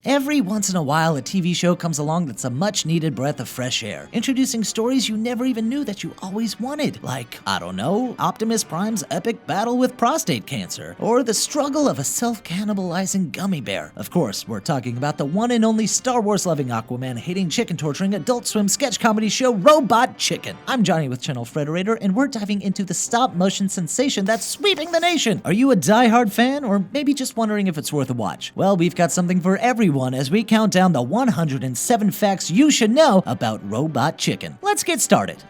Every once in a while, a TV show comes along that's a much-needed breath of fresh air, introducing stories you never even knew that you always wanted, like, I don't know, Optimus Prime's epic battle with prostate cancer, or the struggle of a self-cannibalizing gummy bear. Of course, we're talking about the one and only Star Wars-loving Aquaman-hating chicken-torturing Adult Swim sketch comedy show Robot Chicken. I'm Johnny with Channel Frederator, and we're diving into the stop-motion sensation that's sweeping the nation. Are you a die-hard fan, or maybe just wondering if it's worth a watch? Well, we've got something for everyone as we count down the 107 facts you should know about Robot Chicken. Let's get started.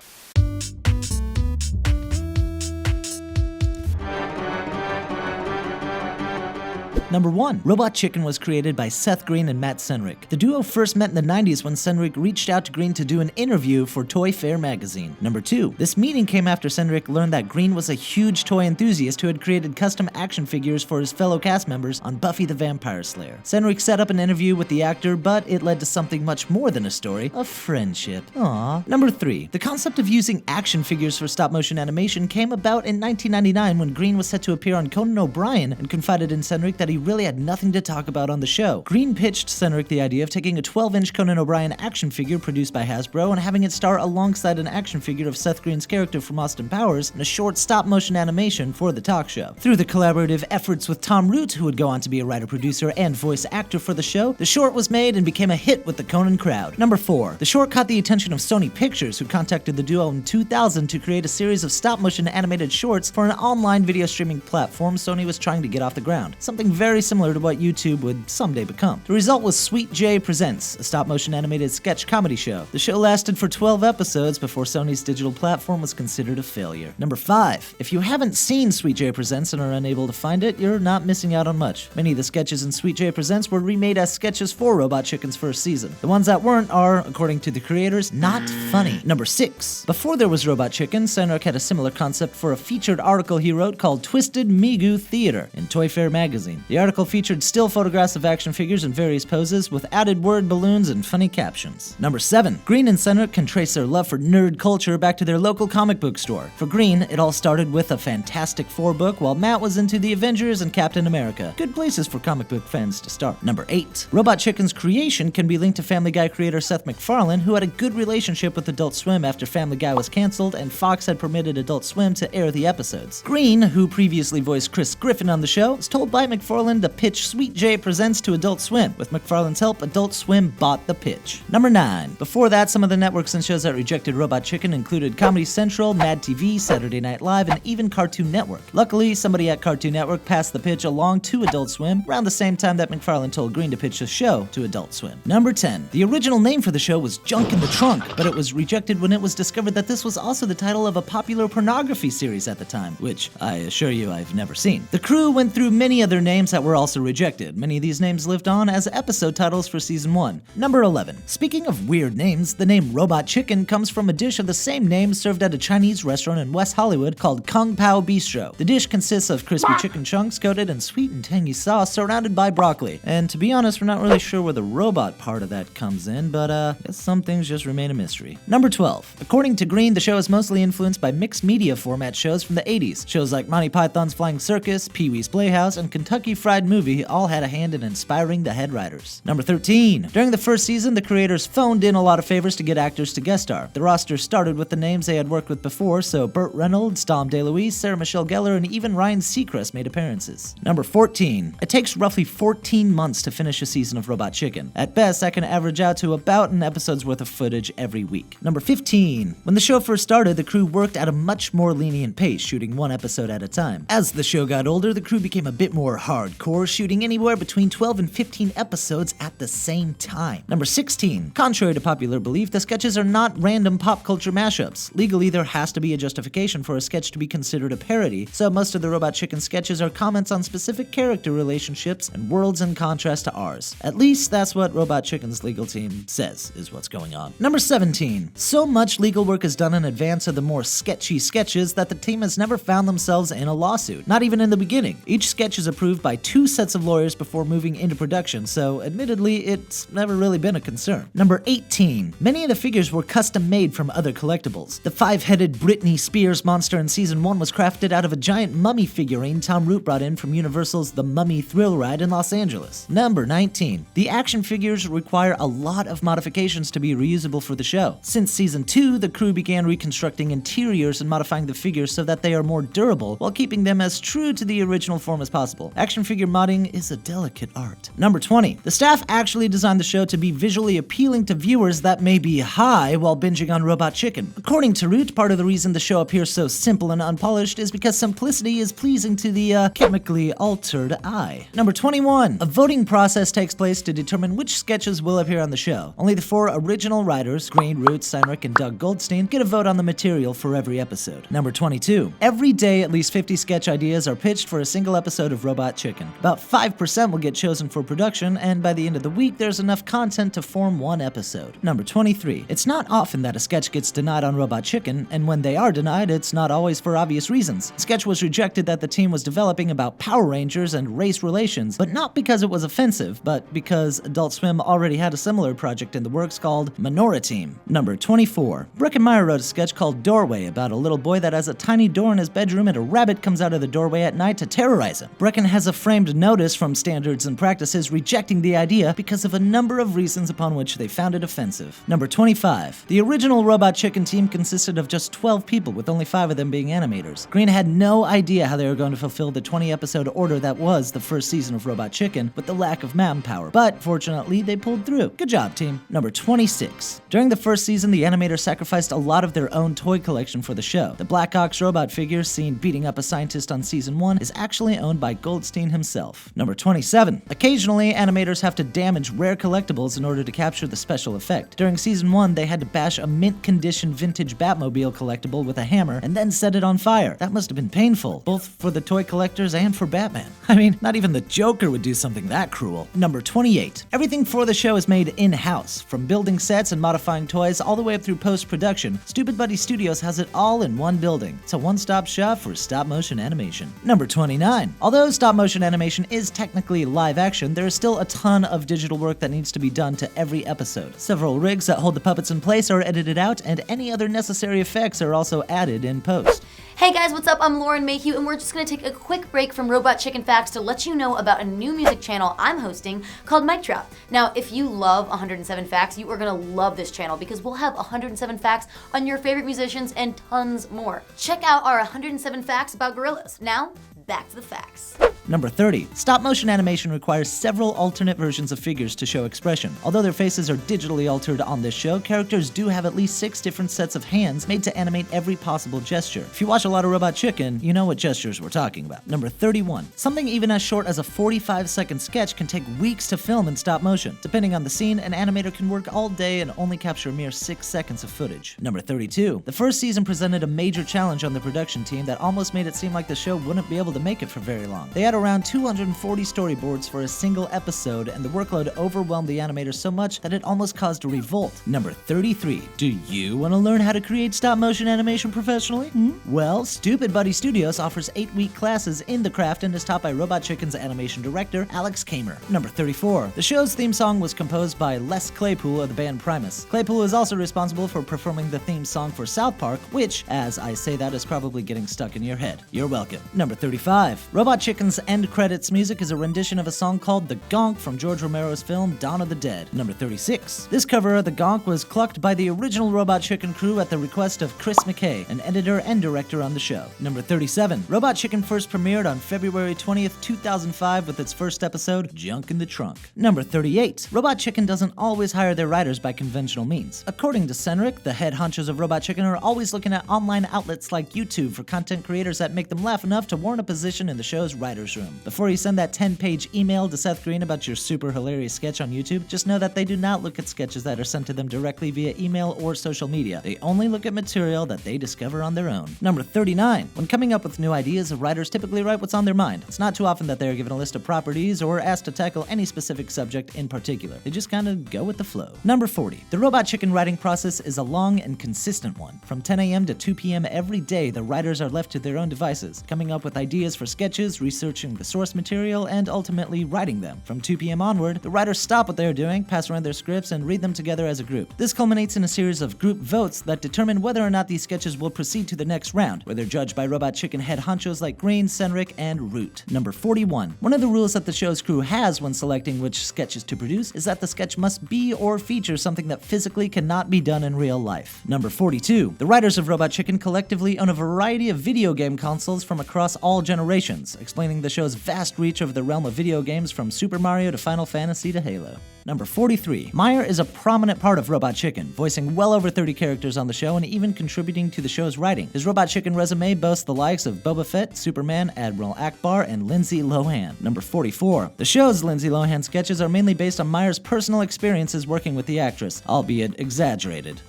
Number 1. Robot Chicken was created by Seth Green and Matt Senreich. The duo first met in the 90s when Senreich reached out to Green to do an interview for Toy Fair magazine. Number 2. This meeting came after Senreich learned that Green was a huge toy enthusiast who had created custom action figures for his fellow cast members on Buffy the Vampire Slayer. Senreich set up an interview with the actor, but it led to something much more than a story, a friendship. Aww. Number 3. The concept of using action figures for stop-motion animation came about in 1999 when Green was set to appear on Conan O'Brien and confided in Senreich that he really had nothing to talk about on the show. Green pitched Senreich the idea of taking a 12-inch Conan O'Brien action figure produced by Hasbro and having it star alongside an action figure of Seth Green's character from Austin Powers in a short stop-motion animation for the talk show. Through the collaborative efforts with Tom Root, who would go on to be a writer-producer and voice actor for the show, the short was made and became a hit with the Conan crowd. Number 4. The short caught the attention of Sony Pictures, who contacted the duo in 2000 to create a series of stop-motion animated shorts for an online video streaming platform Sony was trying to get off the ground. Something very similar to what YouTube would someday become. The result was Sweet J Presents, a stop-motion animated sketch comedy show. The show lasted for 12 episodes before Sony's digital platform was considered a failure. Number 5. If you haven't seen Sweet J Presents and are unable to find it, you're not missing out on much. Many of the sketches in Sweet J Presents were remade as sketches for Robot Chicken's first season. The ones that weren't are, according to the creators, not funny. Number 6. Before there was Robot Chicken, Senreich had a similar concept for a featured article he wrote called Twisted Migu Theater in Toy Fair magazine. The article featured still photographs of action figures in various poses with added word balloons and funny captions. Number 7. Green and Senreich can trace their love for nerd culture back to their local comic book store. For Green, it all started with a Fantastic Four book, while Matt was into the Avengers and Captain America. Good places for comic book fans to start. Number 8. Robot Chicken's creation can be linked to Family Guy creator Seth MacFarlane, who had a good relationship with Adult Swim after Family Guy was canceled and Fox had permitted Adult Swim to air the episodes. Green, who previously voiced Chris Griffin on the show, was told by MacFarlane to pitch Sweet J Presents to Adult Swim. With MacFarlane's help, Adult Swim bought the pitch. Number 9. Before that, some of the networks and shows that rejected Robot Chicken included Comedy Central, Mad TV, Saturday Night Live, and even Cartoon Network. Luckily, somebody at Cartoon Network passed the pitch along to Adult Swim around the same time that MacFarlane told Green to pitch the show to Adult Swim. Number 10. The original name for the show was Junk in the Trunk, but it was rejected when it was discovered that this was also the title of a popular pornography series at the time, which I assure you I've never seen. The crew went through many other names that were also rejected. Many of these names lived on as episode titles for season 1. Number 11. Speaking of weird names, the name Robot Chicken comes from a dish of the same name served at a Chinese restaurant in West Hollywood called Kung Pao Bistro. The dish consists of crispy chicken chunks coated in sweet and tangy sauce surrounded by broccoli. And to be honest, we're not really sure where the robot part of that comes in, but guess some things just remain a mystery. Number 12. According to Green, the show is mostly influenced by mixed media format shows from the 80s. Shows like Monty Python's Flying Circus, Pee-wee's Playhouse, and Kentucky Fried Movie all had a hand in inspiring the head writers. Number 13. During the first season, the creators phoned in a lot of favors to get actors to guest star. The roster started with the names they had worked with before, so Burt Reynolds, Dom DeLuise, Sarah Michelle Gellar, and even Ryan Seacrest made appearances. Number 14. It takes roughly 14 months to finish a season of Robot Chicken. At best, that can average out to about an episode's worth of footage every week. Number 15. When the show first started, the crew worked at a much more lenient pace, shooting one episode at a time. As the show got older, the crew became a bit more hardcore, shooting anywhere between 12 and 15 episodes at the same time. Number 16. Contrary to popular belief, the sketches are not random pop culture mashups. Legally, there has to be a justification for a sketch to be considered a parody, so most of the Robot Chicken sketches are comments on specific character relationships and worlds in contrast to ours. At least that's what Robot Chicken's legal team says is what's going on. Number 17. So much legal work is done in advance of the more sketchy sketches that the team has never found themselves in a lawsuit. Not even in the beginning. Each sketch is approved by 2 sets of lawyers before moving into production, so admittedly, it's never really been a concern. Number 18. Many of the figures were custom made from other collectibles. The 5-headed Britney Spears monster in Season 1 was crafted out of a giant mummy figurine Tom Root brought in from Universal's The Mummy Thrill Ride in Los Angeles. Number 19. The action figures require a lot of modifications to be reusable for the show. Since Season 2, the crew began reconstructing interiors and modifying the figures so that they are more durable while keeping them as true to the original form as possible. Action figure modding is a delicate art. Number 20. The staff actually designed the show to be visually appealing to viewers that may be high while binging on Robot Chicken. According to Root, part of the reason the show appears so simple and unpolished is because simplicity is pleasing to the chemically altered eye. Number 21. A voting process takes place to determine which sketches will appear on the show. Only the 4 original writers, Green, Root, Senreich, and Doug Goldstein, get a vote on the material for every episode. Number 22. Every day, at least 50 sketch ideas are pitched for a single episode of Robot Chicken. About 5% will get chosen for production, and by the end of the week, there's enough content to form one episode. Number 23. It's not often that a sketch gets denied on Robot Chicken, and when they are denied, it's not always for obvious reasons. A sketch was rejected that the team was developing about Power Rangers and race relations, but not because it was offensive, but because Adult Swim already had a similar project in the works called Menorah Team. Number 24. Breckin Meyer wrote a sketch called Doorway about a little boy that has a tiny door in his bedroom and a rabbit comes out of the doorway at night to terrorize him. Breckin has a framed notice from Standards and Practices rejecting the idea because of a number of reasons upon which they found it offensive. Number 25. The original Robot Chicken team consisted of just 12 people, with only 5 of them being animators. Green had no idea how they were going to fulfill the 20-episode order that was the first season of Robot Chicken with the lack of manpower, but fortunately they pulled through. Good job, team. Number 26. During the first season, the animators sacrificed a lot of their own toy collection for the show. The Black Ox robot figure seen beating up a scientist on Season 1 is actually owned by Goldstein himself. Number 27. Occasionally, animators have to damage rare collectibles in order to capture the special effect. During Season 1, they had to bash a mint-condition vintage Batmobile collectible with a hammer and then set it on fire. That must have been painful, both for the toy collectors and for Batman. I mean, not even the Joker would do something that cruel. Number 28. Everything for the show is made in-house. From building sets and modifying toys all the way up through post-production, Stupid Buddy Studios has it all in one building. It's a one-stop shop for stop-motion animation. Number 29. Although stop-motion animation is technically live action, there is still a ton of digital work that needs to be done to every episode. Several rigs that hold the puppets in place are edited out, and any other necessary effects are also added in post. Hey guys, what's up? I'm Lauren Mayhew, and we're just going to take a quick break from Robot Chicken Facts to let you know about a new music channel I'm hosting called Mic Drop. Now, if you love 107 Facts, you are going to love this channel because we'll have 107 facts on your favorite musicians and tons more. Check out our 107 facts about gorillas. Now, back to the facts. Number 30. Stop-motion animation requires several alternate versions of figures to show expression. Although their faces are digitally altered on this show, characters do have at least 6 different sets of hands made to animate every possible gesture. If you watch a lot of Robot Chicken, you know what gestures we're talking about. Number 31. Something even as short as a 45-second sketch can take weeks to film in stop motion. Depending on the scene, an animator can work all day and only capture a mere 6 seconds of footage. Number 32. The first season presented a major challenge on the production team that almost made it seem like the show wouldn't be able to make it for very long. They had around 240 storyboards for a single episode, and the workload overwhelmed the animators so much that it almost caused a revolt. Number 33. Do you want to learn how to create stop-motion animation professionally? Well, Stupid Buddy Studios offers 8-week classes in the craft and is taught by Robot Chicken's animation director, Alex Kamer. Number 34. The show's theme song was composed by Les Claypool of the band Primus. Claypool is also responsible for performing the theme song for South Park, which, as I say that, is probably getting stuck in your head. You're welcome. Number 35. Robot Chicken's end credits music is a rendition of a song called The Gonk from George Romero's film Dawn of the Dead. Number 36. This cover of The Gonk was clucked by the original Robot Chicken crew at the request of Chris McKay, an editor and director on the show. Number 37. Robot Chicken first premiered on February 20th, 2005 with its first episode, Junk in the Trunk. Number 38. Robot Chicken doesn't always hire their writers by conventional means. According to Senreich, the head honchos of Robot Chicken are always looking at online outlets like YouTube for content creators that make them laugh enough to warrant a position in the show's writer's room. Before you send that 10-page email to Seth Green about your super hilarious sketch on YouTube, just know that they do not look at sketches that are sent to them directly via email or social media. They only look at material that they discover on their own. Number 39. When coming up with new ideas, writers typically write what's on their mind. It's not too often that they are given a list of properties or asked to tackle any specific subject in particular. They just kind of go with the flow. Number 40. The Robot Chicken writing process is a long and consistent one. From 10 a.m. to 2 p.m. every day, the writers are left to their own devices, coming up with ideas for sketches, researching researching the source material, and ultimately writing them. From 2 p.m. onward, the writers stop what they are doing, pass around their scripts, and read them together as a group. This culminates in a series of group votes that determine whether or not these sketches will proceed to the next round, where they're judged by Robot Chicken head honchos like Green, Senreich, and Root. Number 41. One of the rules that the show's crew has when selecting which sketches to produce is that the sketch must be or feature something that physically cannot be done in real life. Number 42. The writers of Robot Chicken collectively own a variety of video game consoles from across all generations, explaining the show's vast reach over the realm of video games from Super Mario to Final Fantasy to Halo. Number 43. Meyer is a prominent part of Robot Chicken, voicing well over 30 characters on the show and even contributing to the show's writing. His Robot Chicken resume boasts the likes of Boba Fett, Superman, Admiral Akbar, and Lindsay Lohan. Number 44. The show's Lindsay Lohan sketches are mainly based on Meyer's personal experiences working with the actress, albeit exaggerated.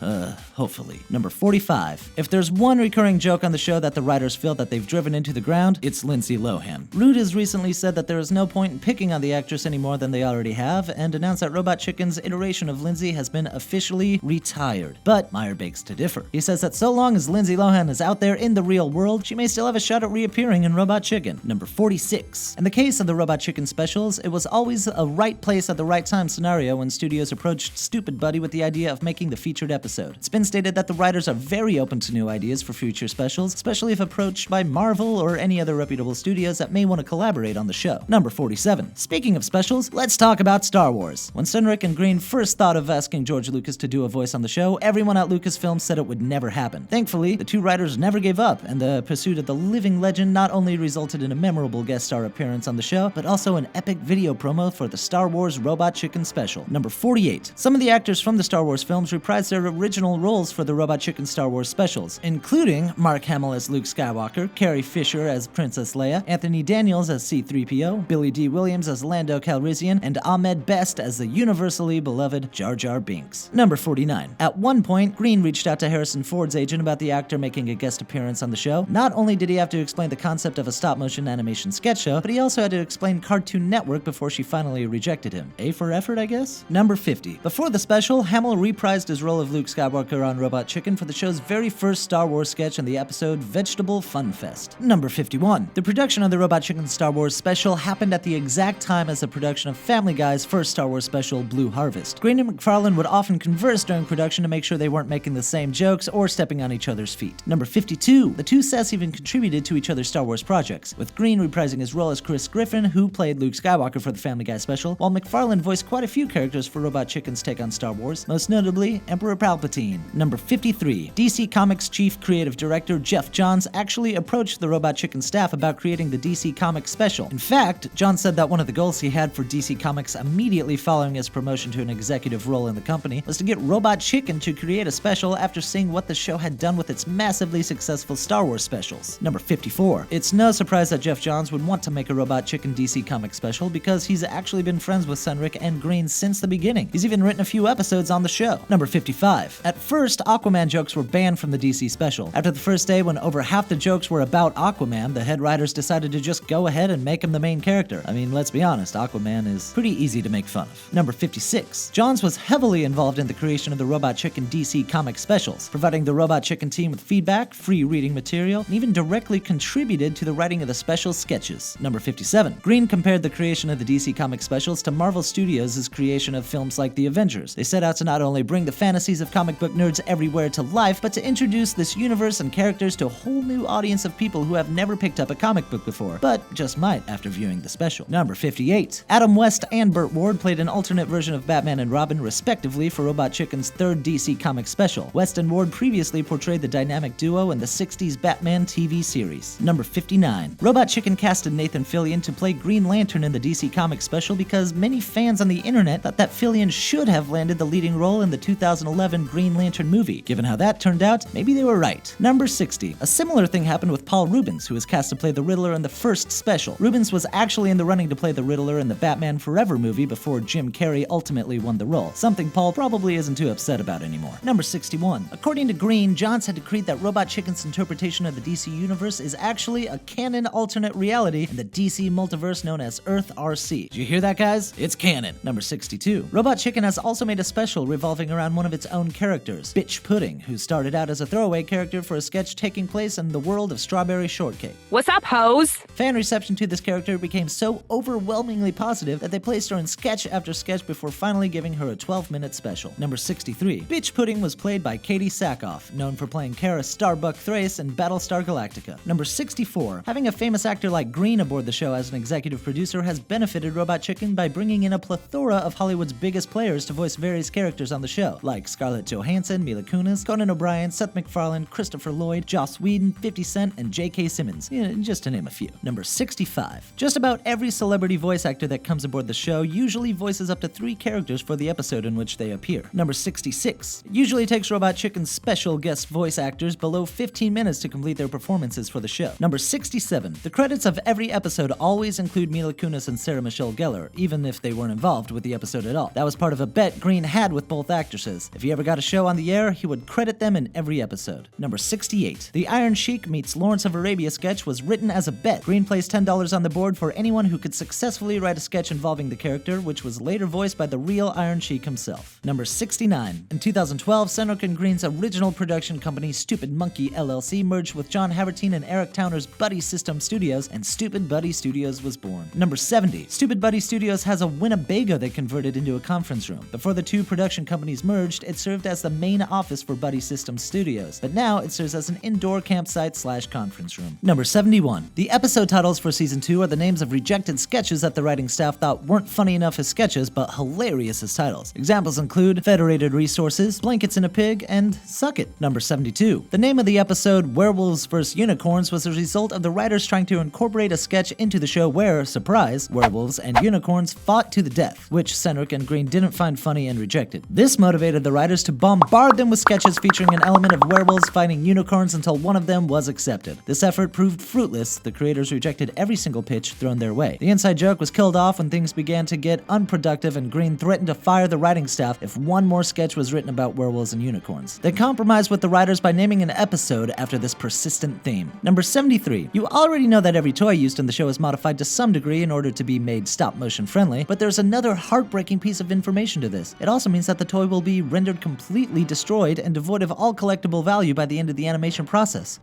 Hopefully. Number 45. If there's one recurring joke on the show that the writers feel that they've driven into the ground, it's Lindsay Lohan. Root has recently said that there is no point in picking on the actress any more than they already have, and announced that Robot Chicken's iteration of Lindsay has been officially retired. But Meyer begs to differ. He says that so long as Lindsay Lohan is out there in the real world, she may still have a shot at reappearing in Robot Chicken. Number 46. In the case of the Robot Chicken specials, it was always a right place at the right time scenario when studios approached Stupid Buddy with the idea of making the featured episode. It's been stated that the writers are very open to new ideas for future specials, especially if approached by Marvel or any other reputable studios that may want to collaborate on the show. Number 47. Speaking of specials, let's talk about Star Wars. When Senreich and Green first thought of asking George Lucas to do a voice on the show, everyone at Lucasfilm said it would never happen. Thankfully, the two writers never gave up, and the pursuit of the living legend not only resulted in a memorable guest star appearance on the show, but also an epic video promo for the Star Wars Robot Chicken special. Number 48. Some of the actors from the Star Wars films reprised their original roles for the Robot Chicken Star Wars specials, including Mark Hamill as Luke Skywalker, Carrie Fisher as Princess Leia, Anthony Daniels as C-3PO, Billy D. Williams as Lando Calrissian, and Ahmed Best as the universally beloved Jar Jar Binks. Number 49. At one point, Green reached out to Harrison Ford's agent about the actor making a guest appearance on the show. Not only did he have to explain the concept of a stop-motion animation sketch show, but he also had to explain Cartoon Network before she finally rejected him. A for effort, I guess? Number 50. Before the special, Hamill reprised his role of Luke Skywalker on Robot Chicken for the show's very first Star Wars sketch in the episode Vegetable Fun Fest. Number 51. The production of the Robot Chicken Star Wars special happened at the exact time as the production of Family Guy's first Star Wars special, Blue Harvest. Green and McFarlane would often converse during production to make sure they weren't making the same jokes or stepping on each other's feet. Number 52. The two Seths even contributed to each other's Star Wars projects, with Green reprising his role as Chris Griffin, who played Luke Skywalker for the Family Guy special, while McFarlane voiced quite a few characters for Robot Chicken's take on Star Wars, most notably Emperor Palpatine. Number 53. DC Comics chief creative director Jeff Johns actually approached the Robot Chicken staff about creating the DC Comics special. In fact, Johns said that one of the goals he had for DC Comics immediately following his promotion to an executive role in the company was to get Robot Chicken to create a special after seeing what the show had done with its massively successful Star Wars specials. Number 54. It's no surprise that Jeff Johns would want to make a Robot Chicken DC Comics special because he's actually been friends with Senreich and Green since the beginning. He's even written a few episodes on the show. Number 55. At first, Aquaman jokes were banned from the DC special. After the first day, when over half the jokes were about Aquaman, the head writers decided to just go ahead and make him the main character. I mean, let's be honest, Aquaman is pretty easy to make fun of. Number 56. Johns was heavily involved in the creation of the Robot Chicken DC Comics specials, providing the Robot Chicken team with feedback, free reading material, and even directly contributed to the writing of the special sketches. Number 57. Green compared the creation of the DC Comics specials to Marvel Studios' creation of films like The Avengers. They set out to not only bring the fantasies of comic book nerds everywhere to life, but to introduce this universe and characters to a whole new audience of people who have never picked up a comic book before, but just might after viewing the special. Number 58. Adam West and Burt Ward played an alternate version of Batman and Robin, respectively, for Robot Chicken's third DC Comics special. West and Ward previously portrayed the dynamic duo in the 60s Batman TV series. Number 59. Robot Chicken casted Nathan Fillion to play Green Lantern in the DC Comics special because many fans on the internet thought that Fillion should have landed the leading role in the 2011 Green Lantern movie. Given how that turned out, maybe they were right. Number 60. A similar thing happened with Paul Rubens, who was cast to play the Riddler in the first special. Rubens was actually in the running to play the Riddler in the Batman Forever movie before Jim Jim Carrey ultimately won the role, something Paul probably isn't too upset about anymore. Number 61. According to Green, Johns had decreed that Robot Chicken's interpretation of the DC universe is actually a canon alternate reality in the DC multiverse known as Earth RC. Did you hear that, guys? It's canon. Number 62. Robot Chicken has also made a special revolving around one of its own characters, Bitch Pudding, who started out as a throwaway character for a sketch taking place in the world of Strawberry Shortcake. What's up, hoes? Fan reception to this character became so overwhelmingly positive that they placed her in sketch after sketch before finally giving her a 12-minute special. Number 63. Bitch Pudding was played by Katie Sackhoff, known for playing Kara Starbuck Thrace in Battlestar Galactica. Number 64. Having a famous actor like Green aboard the show as an executive producer has benefited Robot Chicken by bringing in a plethora of Hollywood's biggest players to voice various characters on the show, like Scarlett Johansson, Mila Kunis, Conan O'Brien, Seth MacFarlane, Christopher Lloyd, Joss Whedon, 50 Cent, and J.K. Simmons, just to name a few. Number 65. Just about every celebrity voice actor that comes aboard the show usually voices up to 3 characters for the episode in which they appear. Number 66. It usually takes Robot Chicken's special guest voice actors below 15 minutes to complete their performances for the show. Number 67. The credits of every episode always include Mila Kunis and Sarah Michelle Gellar, even if they weren't involved with the episode at all. That was part of a bet Green had with both actresses. If he ever got a show on the air, he would credit them in every episode. Number 68. The Iron Sheik meets Lawrence of Arabia sketch was written as a bet. Green placed $10 on the board for anyone who could successfully write a sketch involving the character, which was later voiced by the real Iron Sheik himself. Number 69. In 2012, Senreich and Green's original production company, Stupid Monkey LLC, merged with John Havertine and Eric Towner's Buddy System Studios, and Stupid Buddy Studios was born. Number 70. Stupid Buddy Studios has a Winnebago they converted into a conference room. Before the two production companies merged, it served as the main office for Buddy System Studios, but now it serves as an indoor campsite/conference room. Number 71. The episode titles for Season 2 are the names of rejected sketches that the writing staff thought weren't funny enough as sketches, but hilarious as titles. Examples include Federated Resources, Blankets in a Pig, and Suck It. Number 72. The name of the episode, Werewolves vs. Unicorns, was a result of the writers trying to incorporate a sketch into the show where, surprise, werewolves and unicorns fought to the death, which Senreich and Green didn't find funny and rejected. This motivated the writers to bombard them with sketches featuring an element of werewolves fighting unicorns until one of them was accepted. This effort proved fruitless. The creators rejected every single pitch thrown their way. The inside joke was killed off when things began to get unproductive and Green threatened to fire the writing staff if one more sketch was written about werewolves and unicorns. They compromised with the writers by naming an episode after this persistent theme. Number 73. You already know that every toy used in the show is modified to some degree in order to be made stop-motion friendly, but there's another heartbreaking piece of information to this. It also means that the toy will be rendered completely destroyed and devoid of all collectible value by the end of the animation process.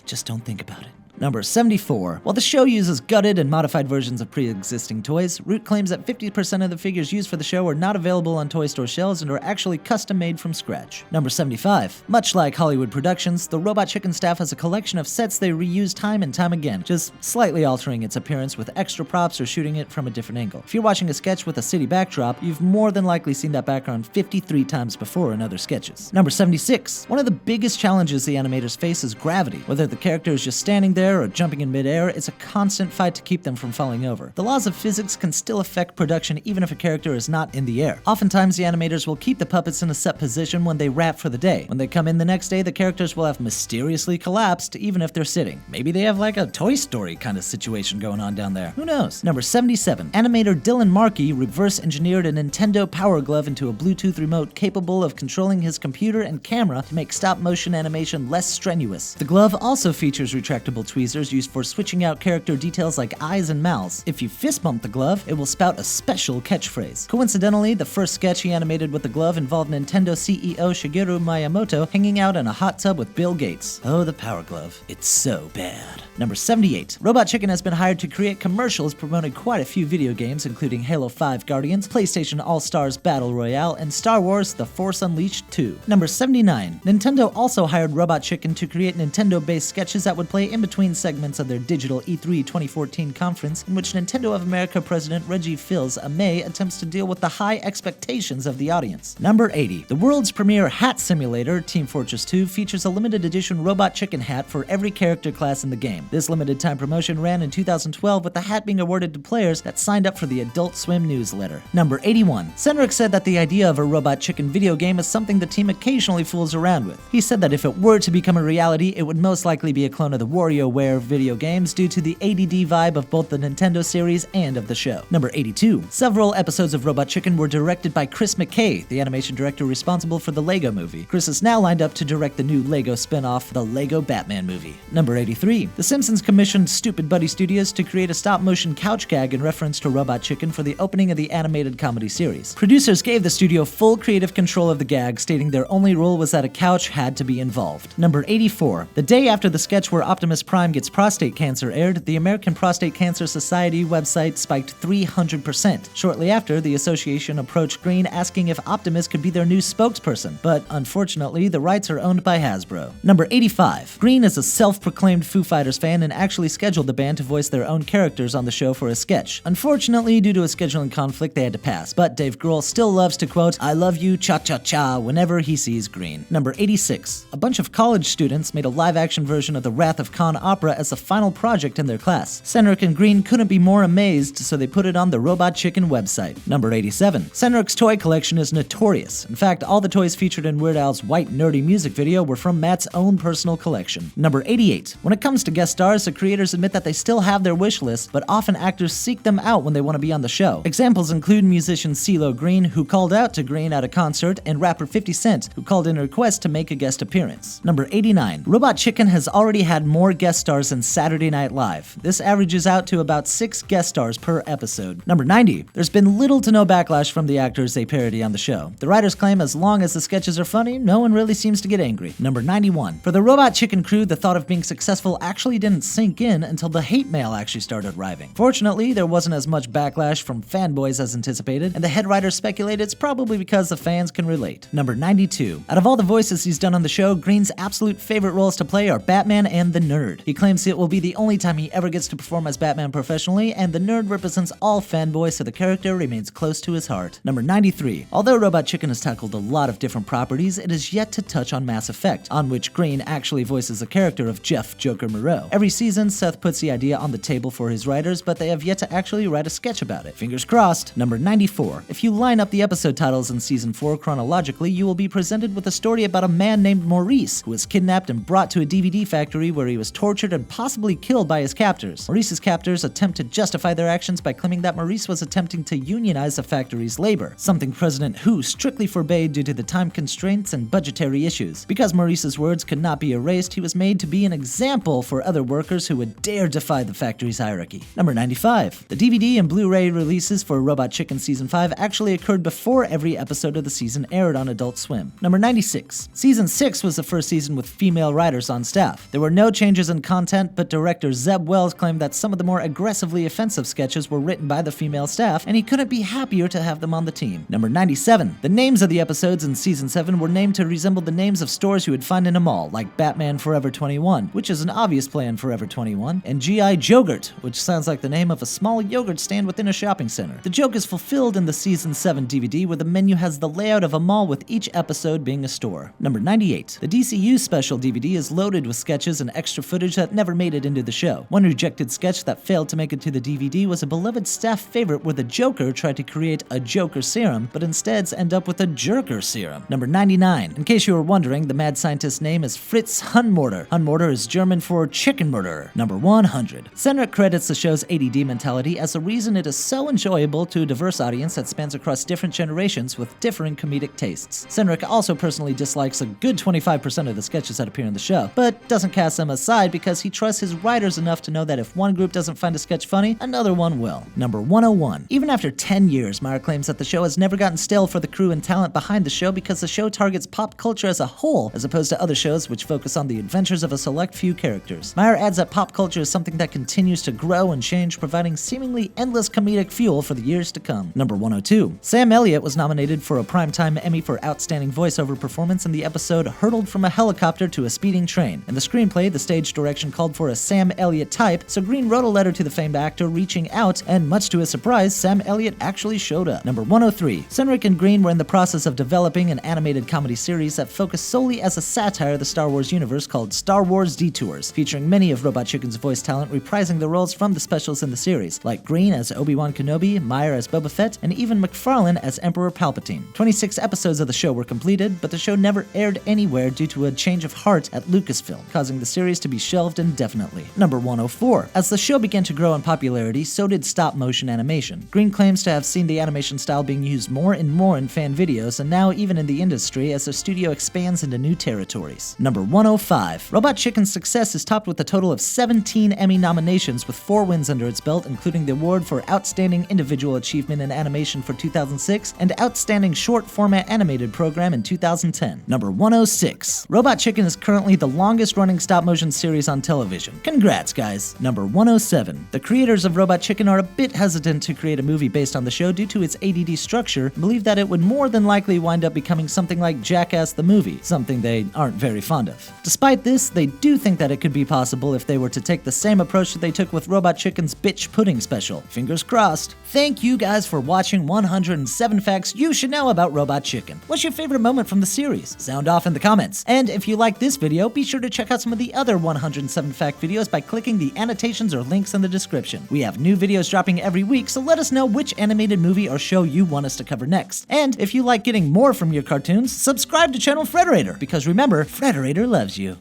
Just don't think about it. Number 74. While the show uses gutted and modified versions of pre-existing toys, Root claims that 50% of the figures used for the show are not available on toy store shelves and are actually custom-made from scratch. Number 75. Much like Hollywood Productions, the Robot Chicken staff has a collection of sets they reuse time and time again, just slightly altering its appearance with extra props or shooting it from a different angle. If you're watching a sketch with a city backdrop, you've more than likely seen that background 53 times before in other sketches. Number 76. One of the biggest challenges the animators face is gravity. Whether the character is just standing there or jumping in midair, it's a constant fight to keep them from falling over. The laws of physics can still affect production even if a character is not in the air. Oftentimes, the animators will keep the puppets in a set position when they wrap for the day. When they come in the next day, the characters will have mysteriously collapsed even if they're sitting. Maybe they have like a Toy Story kind of situation going on down there. Who knows? Number 77. Animator Dylan Markey reverse engineered a Nintendo Power Glove into a Bluetooth remote capable of controlling his computer and camera to make stop-motion animation less strenuous. The glove also features retractable tweezers used for switching out character details like eyes and mouths. If you fist bump the glove, it will spout a special catchphrase. Coincidentally, the first sketch he animated with the glove involved Nintendo CEO Shigeru Miyamoto hanging out in a hot tub with Bill Gates. Oh, the Power Glove. It's so bad. Number 78. Robot Chicken has been hired to create commercials promoting quite a few video games, including Halo 5 Guardians, PlayStation All-Stars Battle Royale, and Star Wars The Force Unleashed 2. Number 79. Nintendo also hired Robot Chicken to create Nintendo-based sketches that would play in between segments of their digital E3 2014 conference, in which Nintendo of America President Reggie Fils-Aimé attempts to deal with the high expectations of the audience. Number 80. The world's premier hat simulator, Team Fortress 2, features a limited edition Robot Chicken hat for every character class in the game. This limited time promotion ran in 2012 with the hat being awarded to players that signed up for the Adult Swim newsletter. Number 81. Senreich said that the idea of a Robot Chicken video game is something the team occasionally fools around with. He said that if it were to become a reality, it would most likely be a clone of the WarioWare WarioWare video games due to the ADD vibe of both the Nintendo series and of the show. Number 82. Several episodes of Robot Chicken were directed by Chris McKay, the animation director responsible for the Lego Movie. Chris is now lined up to direct the new Lego spin-off, the Lego Batman Movie. Number 83. The Simpsons commissioned Stupid Buddy Studios to create a stop-motion couch gag in reference to Robot Chicken for the opening of the animated comedy series. Producers gave the studio full creative control of the gag, stating their only rule was that a couch had to be involved. Number 84. The day after the sketch where Optimus Prime gets prostate cancer aired, the American Prostate Cancer Society website spiked 300%. Shortly after, the association approached Green asking if Optimus could be their new spokesperson, but unfortunately, the rights are owned by Hasbro. Number 85. Green is a self-proclaimed Foo Fighters fan and actually scheduled the band to voice their own characters on the show for a sketch. Unfortunately, due to a scheduling conflict, they had to pass, but Dave Grohl still loves to quote, "I love you, cha-cha-cha," whenever he sees Green. Number 86. A bunch of college students made a live-action version of the Wrath of Khan opera as a final project in their class. Senreich and Green couldn't be more amazed, so they put it on the Robot Chicken website. Number 87. Senreich's toy collection is notorious. In fact, all the toys featured in Weird Al's White Nerdy music video were from Matt's own personal collection. Number 88. When it comes to guest stars, the creators admit that they still have their wish list, but often actors seek them out when they want to be on the show. Examples include musician CeeLo Green, who called out to Green at a concert, and rapper 50 Cent, who called in a request to make a guest appearance. Number 89. Robot Chicken has already had more guest stars than Saturday Night Live. This averages out to about 6 guest stars per episode. Number 90. There's been little to no backlash from the actors they parody on the show. The writers claim as long as the sketches are funny, no one really seems to get angry. Number 91. For the Robot Chicken crew, the thought of being successful actually didn't sink in until the hate mail actually started arriving. Fortunately, there wasn't as much backlash from fanboys as anticipated, and the head writer speculated it's probably because the fans can relate. Number 92. Out of all the voices he's done on the show, Green's absolute favorite roles to play are Batman and the Nerd. He claims it will be the only time he ever gets to perform as Batman professionally, and the Nerd represents all fanboys, so the character remains close to his heart. Number 93. Although Robot Chicken has tackled a lot of different properties, it is yet to touch on Mass Effect, on which Green actually voices the character of Jeff Joker Moreau. Every season, Seth puts the idea on the table for his writers, but they have yet to actually write a sketch about it. Fingers crossed. Number 94. If you line up the episode titles in Season 4 chronologically, you will be presented with a story about a man named Maurice, who was kidnapped and brought to a DVD factory where he was tortured and possibly killed by his captors. Maurice's captors attempt to justify their actions by claiming that Maurice was attempting to unionize the factory's labor, something President Hu strictly forbade due to the time constraints and budgetary issues. Because Maurice's words could not be erased, he was made to be an example for other workers who would dare defy the factory's hierarchy. Number 95. The DVD and Blu-ray releases for Robot Chicken Season 5 actually occurred before every episode of the season aired on Adult Swim. Number 96. Season 6 was the first season with female writers on staff. There were no changes in content, but director Zeb Wells claimed that some of the more aggressively offensive sketches were written by the female staff, and he couldn't be happier to have them on the team. Number 97. The names of the episodes in Season 7 were named to resemble the names of stores you would find in a mall, like Batman Forever 21, which is an obvious play on Forever 21, and G.I. Jogurt, which sounds like the name of a small yogurt stand within a shopping center. The joke is fulfilled in the Season 7 DVD, where the menu has the layout of a mall with each episode being a store. Number 98. The DCU special DVD is loaded with sketches and extra footage that never made it into the show. One rejected sketch that failed to make it to the DVD was a beloved staff favorite where the Joker tried to create a Joker serum, but instead end up with a Jerker serum. Number 99. In case you were wondering, the mad scientist's name is Fritz Hunmorter. Hunmorter is German for chicken murderer. Number 100. Senreich credits the show's ADD mentality as the reason it is so enjoyable to a diverse audience that spans across different generations with differing comedic tastes. Senreich also personally dislikes a good 25% of the sketches that appear in the show, but doesn't cast them aside because he trusts his writers enough to know that if one group doesn't find a sketch funny, another one will. Number 101. Even after 10 years, Meyer claims that the show has never gotten stale for the crew and talent behind the show because the show targets pop culture as a whole, as opposed to other shows which focus on the adventures of a select few characters. Meyer adds that pop culture is something that continues to grow and change, providing seemingly endless comedic fuel for the years to come. Number 102. Sam Elliott was nominated for a Primetime Emmy for Outstanding Voiceover Performance in the episode Hurtled from a Helicopter to a Speeding Train. In the screenplay, the stage direction called for a Sam Elliott type, so Green wrote a letter to the famed actor reaching out, and much to his surprise, Sam Elliott actually showed up. Number 103. Senreich and Green were in the process of developing an animated comedy series that focused solely as a satire of the Star Wars universe called Star Wars Detours, featuring many of Robot Chicken's voice talent reprising the roles from the specials in the series, like Green as Obi-Wan Kenobi, Meyer as Boba Fett, and even McFarlane as Emperor Palpatine. 26 episodes of the show were completed, but the show never aired anywhere due to a change of heart at Lucasfilm, causing the series to be shelved shelved indefinitely. Number 104. As the show began to grow in popularity, so did stop-motion animation. Green claims to have seen the animation style being used more and more in fan videos, and now even in the industry as the studio expands into new territories. Number 105. Robot Chicken's success is topped with a total of 17 Emmy nominations, with 4 wins under its belt, including the award for Outstanding Individual Achievement in Animation for 2006 and Outstanding Short Format Animated Program in 2010. Number 106. Robot Chicken is currently the longest-running stop-motion series on television. Congrats, guys. Number 107. The creators of Robot Chicken are a bit hesitant to create a movie based on the show due to its ADD structure and believe that it would more than likely wind up becoming something like Jackass the movie, something they aren't very fond of. Despite this, they do think that it could be possible if they were to take the same approach that they took with Robot Chicken's Bitch Pudding special. Fingers crossed. Thank you guys for watching 107 Facts You Should Know About Robot Chicken. What's your favorite moment from the series? Sound off in the comments. And if you like this video, be sure to check out some of the other 107 Fact videos by clicking the annotations or links in the description. We have new videos dropping every week, so let us know which animated movie or show you want us to cover next. And if you like getting more from your cartoons, subscribe to channel Frederator, because remember, Frederator loves you.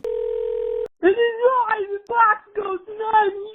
This is why the box goes nuts.